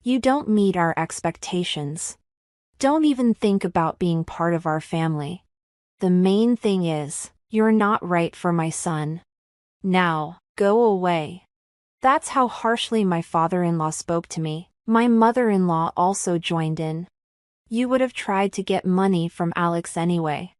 You don't meet our expectations. Don't even think about being part of our family. The main thing is, you're not right for my son. Now, go away." That's how harshly my father-in-law spoke to me. My mother-in-law also joined in. "You would have tried to get money from Alex anyway."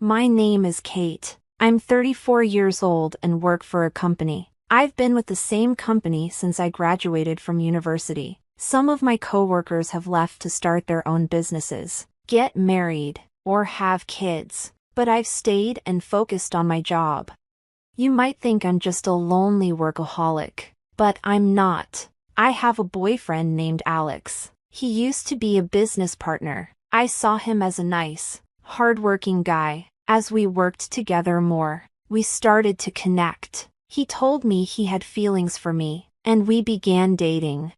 "My name is Kate. I'm 34 years old and work for a company. I've been with the same company since I graduated from university. Some of my coworkers have left to start their own businesses, get married, or have kids, but I've stayed and focused on my job. You might think I'm just a lonely workaholic, but I'm not. I have a boyfriend named Alex. He used to be a business partner. I saw him as a nice, hardworking guy. As we worked together more, we started to connect. He told me he had feelings for me, and we began dating.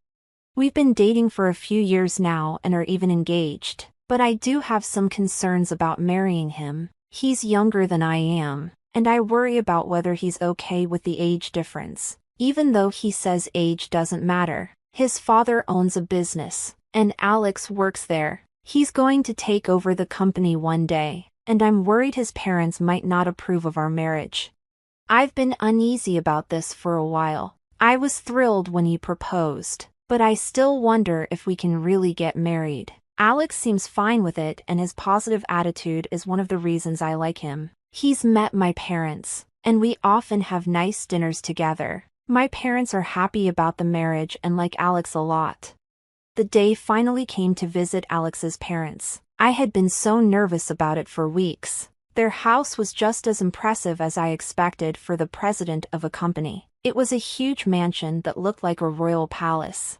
We've been dating for a few years now and are even engaged, but I do have some concerns about marrying him. He's younger than I am, and I worry about whether he's okay with the age difference. Even though he says age doesn't matter, his father owns a business, and Alex works there. He's going to take over the company one day, and I'm worried his parents might not approve of our marriage. I've been uneasy about this for a while. I was thrilled when he proposed, but I still wonder if we can really get married. Alex seems fine with it, and his positive attitude is one of the reasons I like him. He's met my parents, and we often have nice dinners together. My parents are happy about the marriage and like Alex a lot. The day finally came to visit Alex's parents. I had been so nervous about it for weeks. Their house was just as impressive as I expected for the president of a company. It was a huge mansion that looked like a royal palace.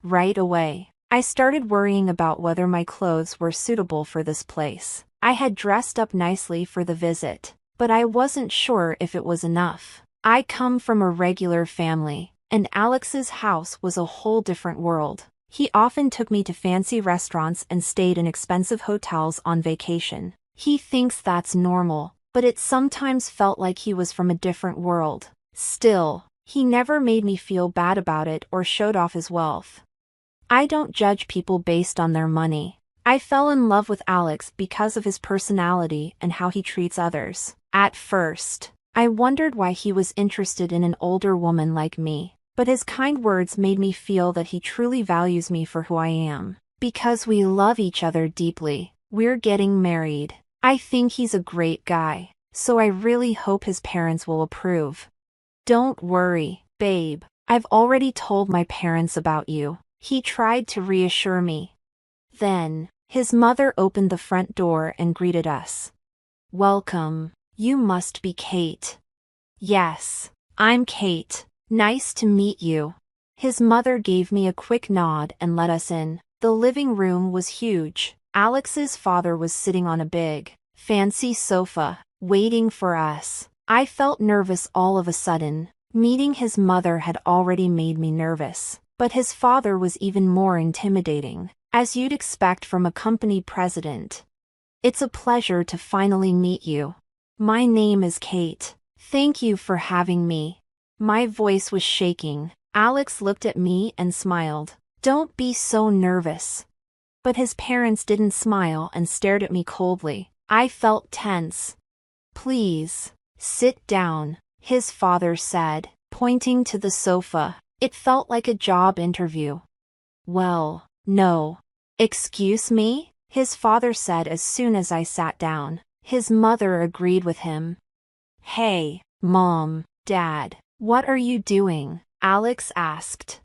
Right away, I started worrying about whether my clothes were suitable for this place. I had dressed up nicely for the visit, but I wasn't sure if it was enough. I come from a regular family, and Alex's house was a whole different world. He often took me to fancy restaurants and stayed in expensive hotels on vacation. He thinks that's normal, but it sometimes felt like he was from a different world. Still, he never made me feel bad about it or showed off his wealth. I don't judge people based on their money. I fell in love with Alex because of his personality and how he treats others. At first, I wondered why he was interested in an older woman like me, but his kind words made me feel that he truly values me for who I am. Because we love each other deeply, we're getting married. I think he's a great guy, so I really hope his parents will approve. Don't worry, babe. I've already told my parents about you. He tried to reassure me. Then, his mother opened the front door and greeted us. "Welcome. You must be Kate." "Yes, I'm Kate. Nice to meet you." His mother gave me a quick nod and let us in. The living room was huge. Alex's father was sitting on a big, fancy sofa, waiting for us. I felt nervous all of a sudden. Meeting his mother had already made me nervous, but his father was even more intimidating, as you'd expect from a company president. "It's a pleasure to finally meet you. My name is Kate. Thank you for having me." My voice was shaking. Alex looked at me and smiled. "Don't be so nervous." But his parents didn't smile and stared at me coldly. I felt tense. "Please, sit down," his father said, pointing to the sofa. It felt like a job interview. "Well, no." "Excuse me?" his father said as soon as I sat down. His mother agreed with him. "Hey, Mom, Dad, what are you doing?" Alex asked.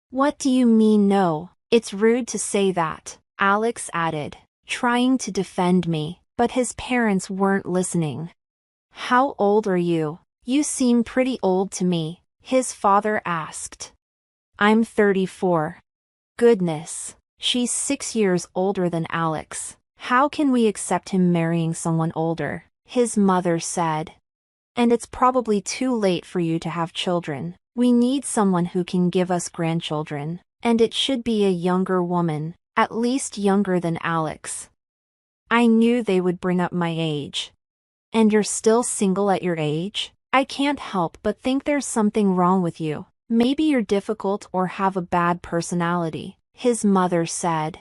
"What do you mean no? It's rude to say that," Alex added, trying to defend me, but his parents weren't listening. "How old are you? You seem pretty old to me," his father asked. "I'm 34. Goodness, she's 6 years older than Alex. How can we accept him marrying someone older?" his mother said. "And it's probably too late for you to have children. We need someone who can give us grandchildren, and it should be a younger woman, at least younger than Alex." I knew they would bring up my age. "And you're still single at your age? I can't help but think there's something wrong with you. Maybe you're difficult or have a bad personality," his mother said.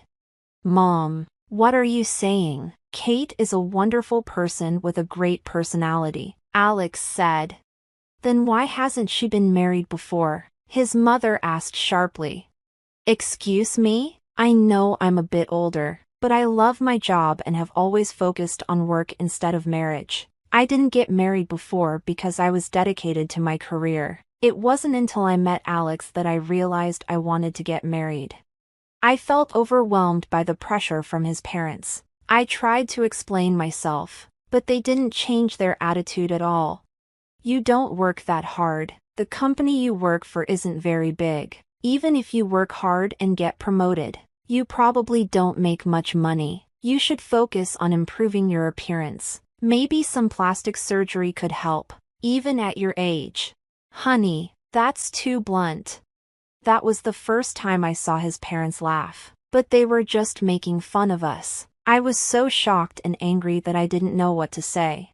Mom, what are you saying? Kate is a wonderful person with a great personality, Alex said. Then why hasn't she been married before? His mother asked sharply. Excuse me? I know I'm a bit older, but I love my job and have always focused on work instead of marriage. I didn't get married before because I was dedicated to my career. It wasn't until I met Alex that I realized I wanted to get married. I felt overwhelmed by the pressure from his parents. I tried to explain myself, but they didn't change their attitude at all. You don't work that hard. The company you work for isn't very big. Even if you work hard and get promoted, you probably don't make much money. You should focus on improving your appearance. Maybe some plastic surgery could help, even at your age. Honey, that's too blunt. That was the first time I saw his parents laugh, but they were just making fun of us. I was so shocked and angry that I didn't know what to say.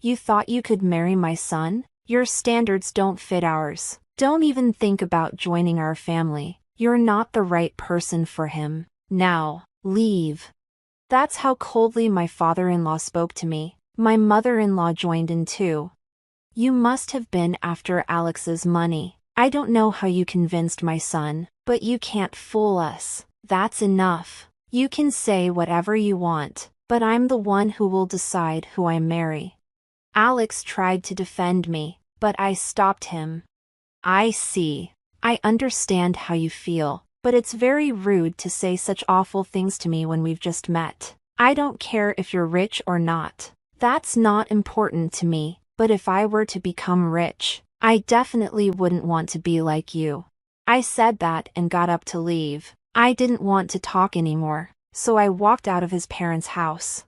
You thought you could marry my son? Your standards don't fit ours. Don't even think about joining our family. You're not the right person for him. Now, leave. That's how coldly my father-in-law spoke to me. My mother-in-law joined in too. You must have been after Alex's money. I don't know how you convinced my son, but you can't fool us. That's enough. You can say whatever you want, but I'm the one who will decide who I marry. Alex tried to defend me, but I stopped him. I see. I understand how you feel, but it's very rude to say such awful things to me when we've just met. I don't care if you're rich or not. That's not important to me, but if I were to become rich, I definitely wouldn't want to be like you. I said that and got up to leave. I didn't want to talk anymore, so I walked out of his parents' house.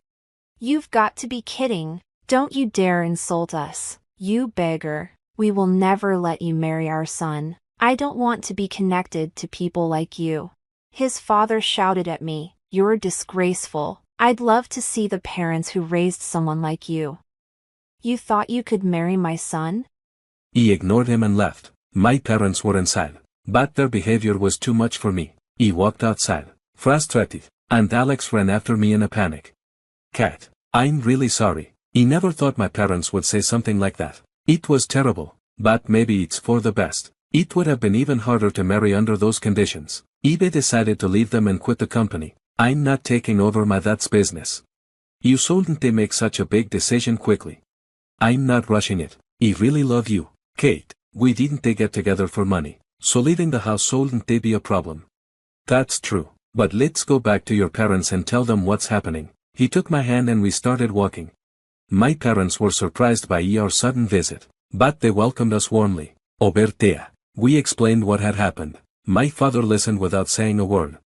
You've got to be kidding. Don't you dare insult us, you beggar. We will never let you marry our son. I don't want to be connected to people like you. His father shouted at me, You're disgraceful. I'd love to see the parents who raised someone like you. You thought you could marry my son? He ignored him and left. My parents were inside, but their behavior was too much for me. He walked outside, frustrated, and Alex ran after me in a panic. Kat, I'm really sorry. He never thought my parents would say something like that. It was terrible, but maybe it's for the best. It would have been even harder to marry under those conditions. eBay decided to leave them and quit the company. I'm not taking over my dad's business. You shouldn't make such a big decision quickly. I'm not rushing it. I really love you, Kate. We didn't get together for money, so leaving the house shouldn't be a problem. That's true, but let's go back to your parents and tell them what's happening. He took my hand and we started walking. My parents were surprised by our sudden visit, but they welcomed us warmly. Obertea. We explained what had happened. My father listened without saying a word.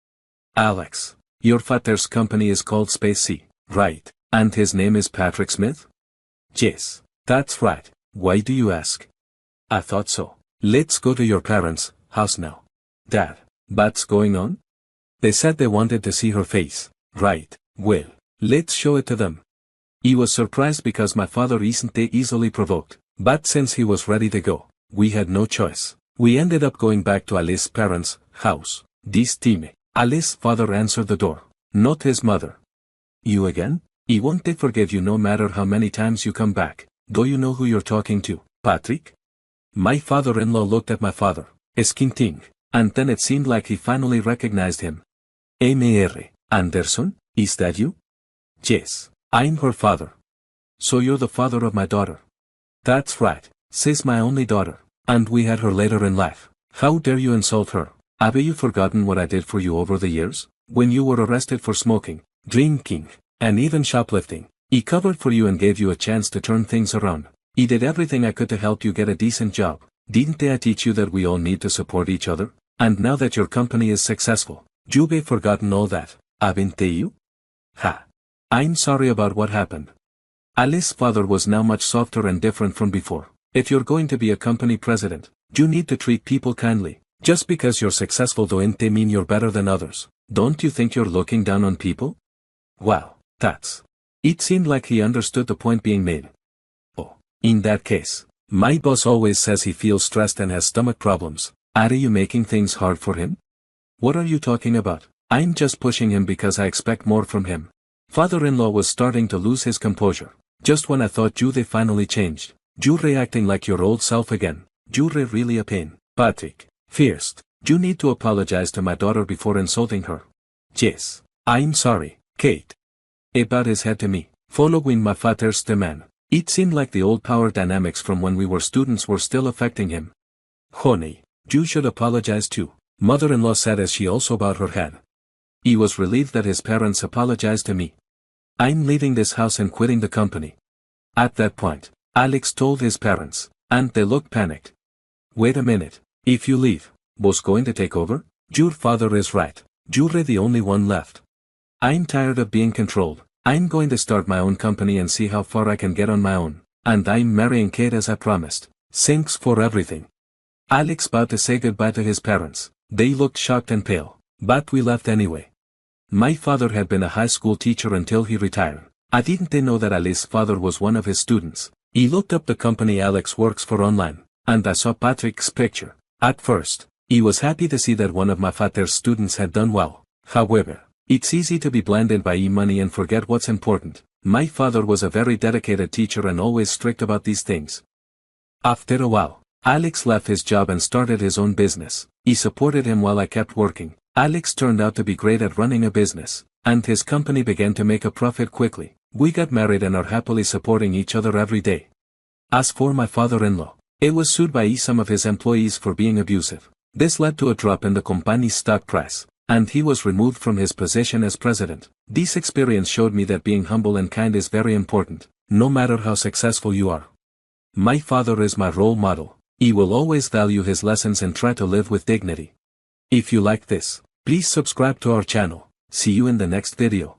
Alex, your father's company is called Space Sea, right? And his name is Patrick Smith? Yes, that's right. Why do you ask? I thought so. Let's go to your parents' house now. Dad, what's going on? They said they wanted to see her face. Right, well, let's show it to them. He was surprised because my father isn't easily provoked, but since he was ready to go, we had no choice. We ended up going back to Alice's parents' house. This time, Alice's father answered the door, not his mother. You again? He won't forgive you no matter how many times you come back. Do you know who you're talking to, Patrick? My father-in-law looked at my father, squinting, and then it seemed like he finally recognized him. Mr. Anderson, is that you? Yes, I'm her father. So you're the father of my daughter? That's right, she's my only daughter, and we had her later in life. How dare you insult her? Have you forgotten what I did for you over the years? When you were arrested for smoking, drinking, and even shoplifting, he covered for you and gave you a chance to turn things around. He did everything I could to help you get a decent job. Didn't I teach you that we all need to support each other? And now that your company is successful, you've forgotten all that, haven't you? Ha. I'm sorry about what happened. Alice's father was now much softer and different from before. If you're going to be a company president, you need to treat people kindly. Just because you're successful don't mean you're better than others. Don't you think you're looking down on people? Wow, that's... It seemed like he understood the point being made. Oh, in that case, my boss always says he feels stressed and has stomach problems. Are you making things hard for him? What are you talking about? I'm just pushing him because I expect more from him. Father-in-law was starting to lose his composure. Just when I thought they finally changed. You're reacting like your old self again. You're really a pain. Patrick. First, you need to apologize to my daughter before insulting her. Yes. I'm sorry, Kate. He bowed his head to me, following my father's demand. It seemed like the old power dynamics from when we were students were still affecting him. Honey, you should apologize too, mother-in-law said as she also bowed her head. He was relieved that his parents apologized to me. I'm leaving this house and quitting the company. At that point, Alex told his parents, and they looked panicked. Wait a minute, if you leave, who's going to take over? Your father is right, you're the only one left. I'm tired of being controlled. I'm going to start my own company and see how far I can get on my own, and I'm marrying Kate as I promised. Thanks for everything. Alex bowed to say goodbye to his parents. They looked shocked and pale, but we left anyway. My father had been a high school teacher until he retired. I didn't know that Alice's father was one of his students. He looked up the company Alex works for online, and I saw Patrick's picture. At first, he was happy to see that one of my father's students had done well. However, it's easy to be blinded by e-money and forget what's important. My father was a very dedicated teacher and always strict about these things. After a while, Alex left his job and started his own business. He supported him while I kept working. Alex turned out to be great at running a business, and his company began to make a profit quickly. We got married and are happily supporting each other every day. As for my father-in-law, he was sued by some of his employees for being abusive. This led to a drop in the company's stock price, and he was removed from his position as president. This experience showed me that being humble and kind is very important, no matter how successful you are. My father is my role model. He will always value his lessons and try to live with dignity. If you like this, please subscribe to our channel. See you in the next video.